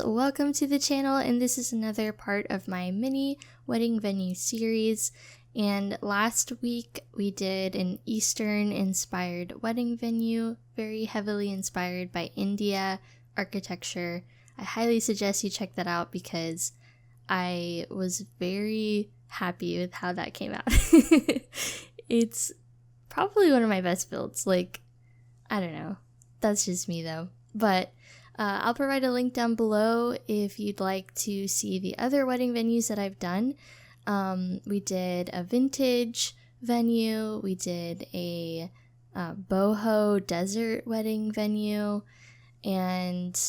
welcome to the channel, and this is another part of my mini wedding venue series. And last week we did an Eastern inspired wedding venue, very heavily inspired by India architecture. I highly suggest you check that out because I was very happy with how that came out. It's probably one of my best builds. Like, I don't know, that's just me though. But I'll provide a link down below if you'd like to see the other wedding venues that I've done. We did a vintage venue, we did a boho desert wedding venue, and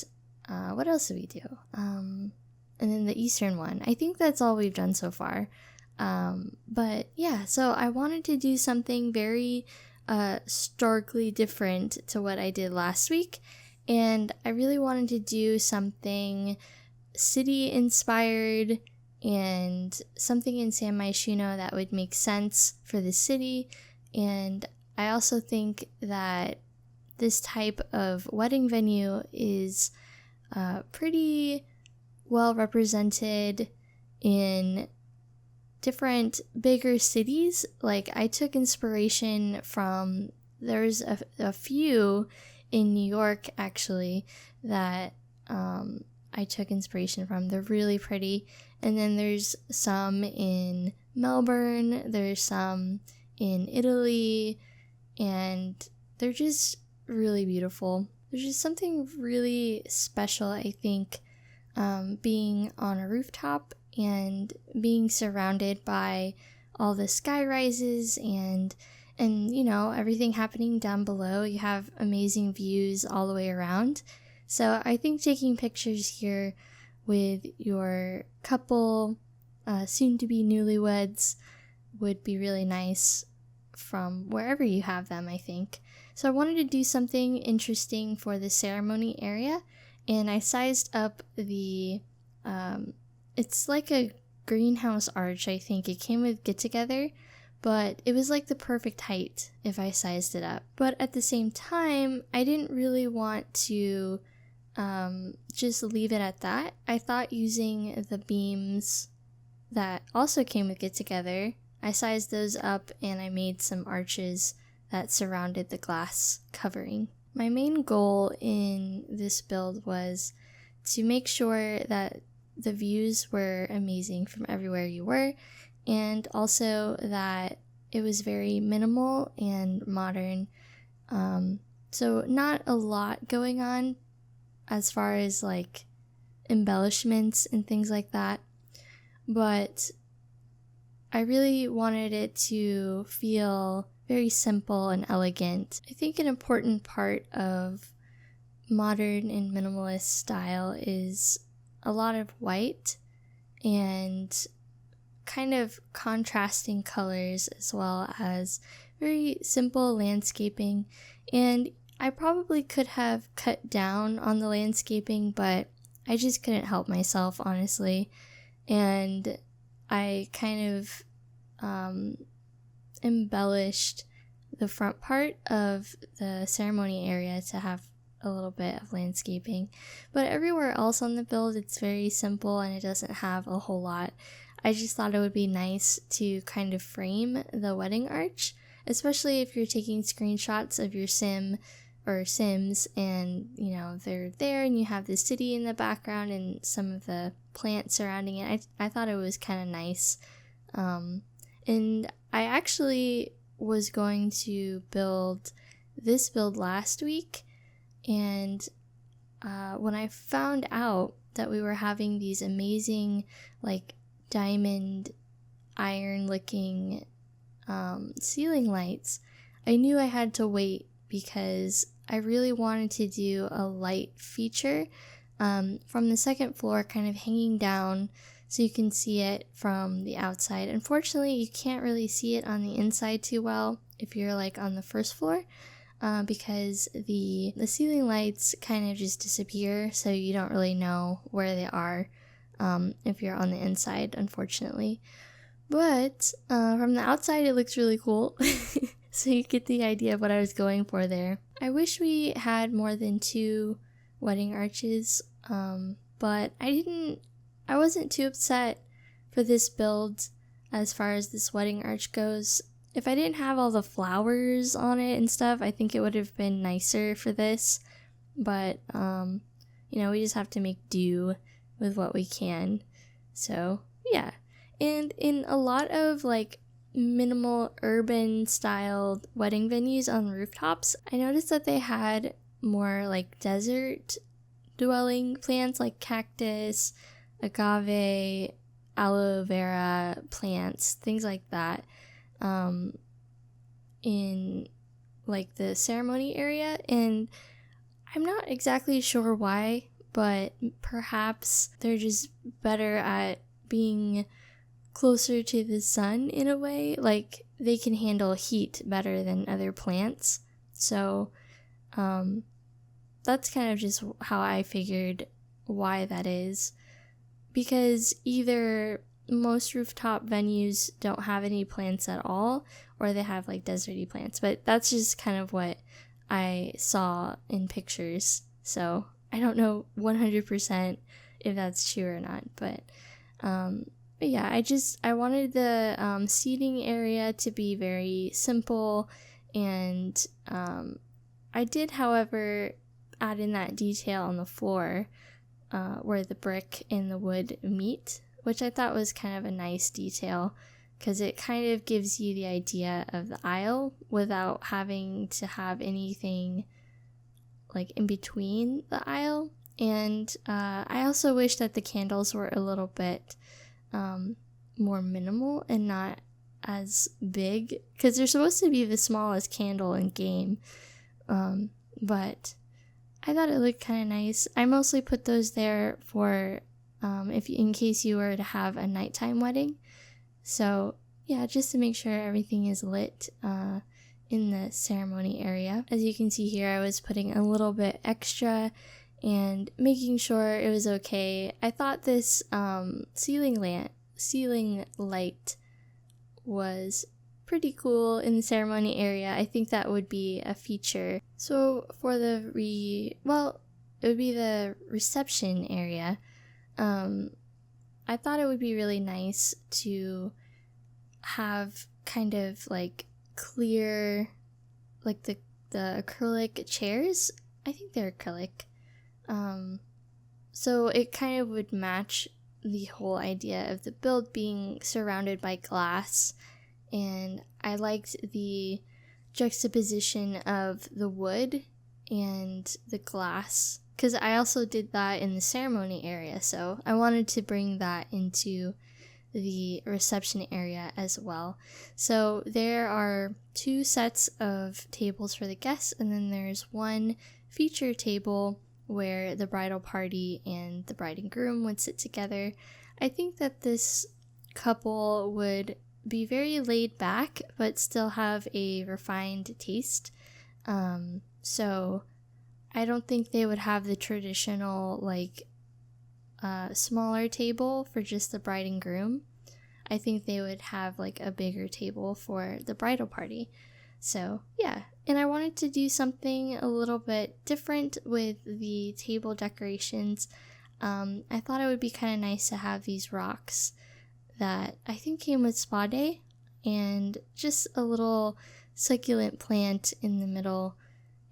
what else did we do? And then the Eastern one. I think that's all we've done so far. But yeah, so I wanted to do something very starkly different to what I did last week. And I really wanted to do something city inspired and something in San Myshuno that would make sense for the city. And I also think that this type of wedding venue is pretty well represented in different bigger cities. Like, I took inspiration from, there's a few in New York actually that I took inspiration from. They're really pretty. And then there's some in Melbourne, there's some in Italy, and they're just really beautiful. There's just something really special, I think, being on a rooftop and being surrounded by all the sky rises and you know, everything happening down below. You have amazing views all the way around. So I think taking pictures here with your couple, soon to be newlyweds, would be really nice from wherever you have them, I think. So I wanted to do something interesting for the ceremony area, and I sized up the it's like a greenhouse arch, I think. It came with Get Together, but it was like the perfect height if I sized it up. But at the same time, I didn't really want to just leave it at that. I thought using the beams that also came with Get Together, I sized those up and I made some arches that surrounded the glass covering. My main goal in this build was to make sure that the views were amazing from everywhere you were, and also that it was very minimal and modern. So not a lot going on as far as like embellishments and things like that, but I really wanted it to feel very simple and elegant. I think an important part of modern and minimalist style is a lot of white and kind of contrasting colors, as well as very simple landscaping. And I probably could have cut down on the landscaping, but I just couldn't help myself, honestly. And I kind of embellished the front part of the ceremony area to have a little bit of landscaping. But everywhere else on the build, it's very simple and it doesn't have a whole lot. I just thought it would be nice to kind of frame the wedding arch, especially if you're taking screenshots of your sim or sims and, you know, they're there and you have the city in the background and some of the plants surrounding it. I thought it was kind of nice. And I actually was going to build this build last week, and when I found out that we were having these amazing, like, diamond iron looking ceiling lights, I knew I had to wait because I really wanted to do a light feature from the second floor, kind of hanging down so you can see it from the outside. Unfortunately, you can't really see it on the inside too well if you're like on the first floor, because the ceiling lights kind of just disappear, so you don't really know where they are if you're on the inside, unfortunately. But from the outside, it looks really cool. So you get the idea of what I was going for there. I wish we had more than 2 wedding arches. but I wasn't too upset for this build as far as this wedding arch goes. If I didn't have all the flowers on it and stuff, I think it would have been nicer for this, but we just have to make do with what we can. So yeah, and in a lot of like minimal urban styled wedding venues on rooftops, I noticed that they had more like desert dwelling plants like cactus, agave, aloe vera plants, things like that, in like the ceremony area. And I'm not exactly sure why, but perhaps they're just better at being closer to the sun in a way. Like they can handle heat better than other plants. So that's kind of just how I figured why that is. Because either most rooftop venues don't have any plants at all, or they have like deserty plants. But that's just kind of what I saw in pictures. So I don't know 100% if that's true or not. But yeah, I wanted the seating area to be very simple. And I did, however, add in that detail on the floor where the brick and the wood meet, which I thought was kind of a nice detail because it kind of gives you the idea of the aisle without having to have anything like in between the aisle. And I also wish that the candles were a little bit more minimal and not as big, because they're supposed to be the smallest candle in game, but I thought it looked kind of nice. I mostly put those there for in case you were to have a nighttime wedding. So yeah, just to make sure everything is lit in the ceremony area. As you can see here, I was putting a little bit extra and making sure it was okay. I thought this ceiling light was pretty cool in the ceremony area. I think that would be a feature. So for it would be the reception area. I thought it would be really nice to have kind of like clear, like the acrylic chairs. I think they're acrylic. So it kind of would match the whole idea of the build being surrounded by glass. And I liked the juxtaposition of the wood and the glass, because I also did that in the ceremony area, so I wanted to bring that into the reception area as well. So there are 2 sets of tables for the guests, and then there's one feature table where the bridal party and the bride and groom would sit together. I think that this couple would be very laid back but still have a refined taste. So I don't think they would have the traditional like smaller table for just the bride and groom. I think they would have like a bigger table for the bridal party. So yeah, and I wanted to do something a little bit different with the table decorations. I thought it would be kind of nice to have these rocks that I think came with Spa Day, and just a little succulent plant in the middle,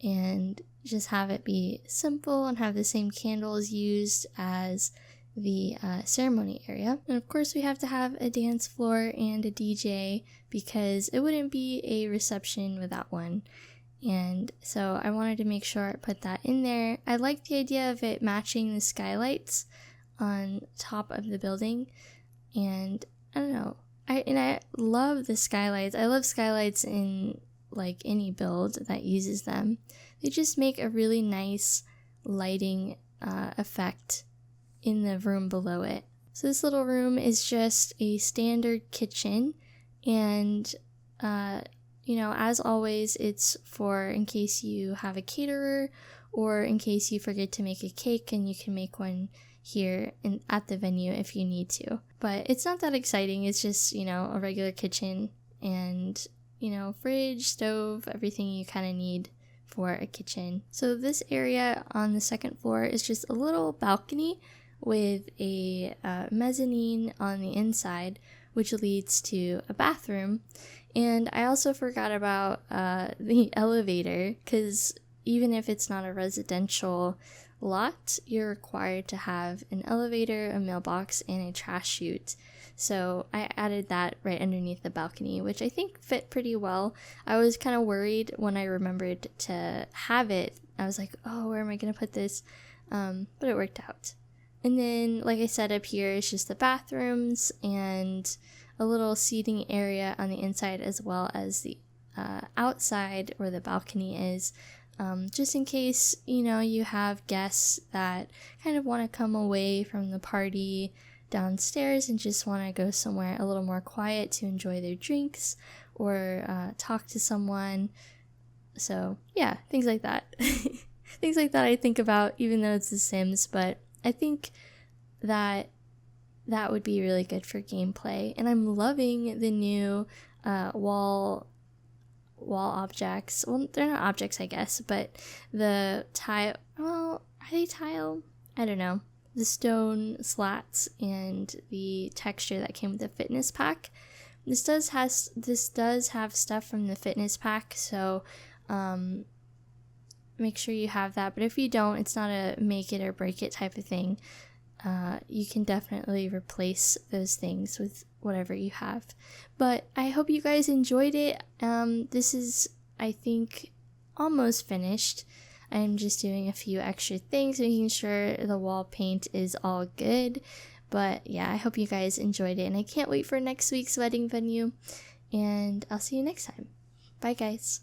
and just have it be simple and have the same candles used as the ceremony area. And of course we have to have a dance floor and a DJ, because it wouldn't be a reception without one. And so I wanted to make sure I put that in there. I like the idea of it matching the skylights on top of the building. And I don't know, I love the skylights. I love skylights in like any build that uses them. They just make a really nice lighting effect in the room below it. So this little room is just a standard kitchen, and as always, it's for in case you have a caterer, or in case you forget to make a cake, and you can make one here at the venue if you need to. But it's not that exciting. It's just, a regular kitchen and, fridge, stove, everything you kind of need for a kitchen. So this area on the second floor is just a little balcony with a mezzanine on the inside, which leads to a bathroom. And I also forgot about the elevator, because even if it's not a residential lot, you're required to have an elevator, a mailbox, and a trash chute. So I added that right underneath the balcony, which I think fit pretty well. I was kind of worried when I remembered to have it. I was like, oh, where am I going to put this? But it worked out. And then, like I said, up here is just the bathrooms and a little seating area on the inside, as well as the outside where the balcony is. Just in case, you have guests that kind of want to come away from the party downstairs and just want to go somewhere a little more quiet to enjoy their drinks or talk to someone. So yeah, things like that. Things like that I think about, even though it's The Sims, but I think that would be really good for gameplay. And I'm loving the new wall objects. Well, they're not objects, I guess, but the tile, well, are they tile? I don't know. The stone slats and the texture that came with the fitness pack. This does have stuff from the fitness pack, so make sure you have that. But if you don't, it's not a make it or break it type of thing. You can definitely replace those things with whatever you have. But I hope you guys enjoyed it. This is, I think, almost finished. I'm just doing a few extra things, making sure the wall paint is all good. But yeah, I hope you guys enjoyed it, and I can't wait for next week's wedding venue. And I'll see you next time. Bye, guys.